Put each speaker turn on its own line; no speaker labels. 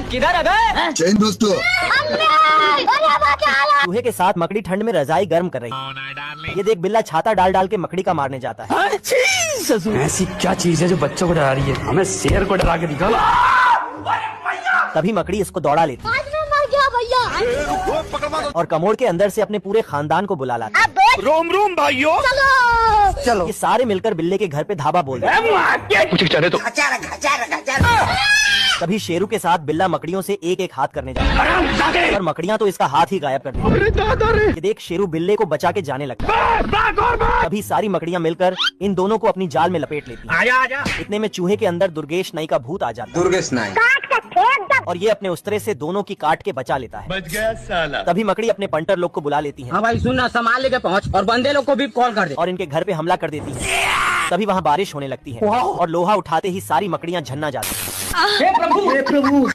किधर है बे?
चैन दोस्तों।
चूहे के साथ मकड़ी ठंड में रजाई गर्म कर रही है। ये देख बिल्ला छाता डाल डाल के मकड़ी का मारने जाता है।
ऐसी क्या चीज है जो बच्चों को डरा रही है? हमें शेर को डरा के दिखा।
तभी मकड़ी इसको दौड़ा लेती है
भैया
और कमोड़ के अंदर से अपने पूरे खानदान को बुला लाती है।
रोम रोम भाइयों,
चलो ये सारे मिलकर बिल्ले के घर पे धाबा बोल रहे
कुछ चले तो
तभी शेरू के साथ बिल्ला मकड़ियों से एक एक हाथ करने जाता है और मकड़ियां तो इसका हाथ ही गायब कर देती हैं। ये देख शेरू बिल्ले को बचा के जाने लगता है। तभी सारी मकड़ियां मिलकर इन दोनों को अपनी जाल में लपेट लेती हैं।
आजा।
इतने में चूहे के अंदर दुर्गेश नाई का भूत आ जाता है
दुर्गेश नाई
और ये अपने उस्तरे से दोनों की काट के बचा लेता है।
बच गया साला।
तभी मकड़ी अपने पंटर लोग को बुला लेती है
हाँ भाई सुन, सामान लेके पहुँच और बंदे लोग को भी कॉल कर दे
और इनके घर पे हमला कर देती है। तभी वहाँ बारिश होने लगती है और लोहा उठाते ही सारी मकड़ियाँ झन्ना जाती हैं।
हे प्रभु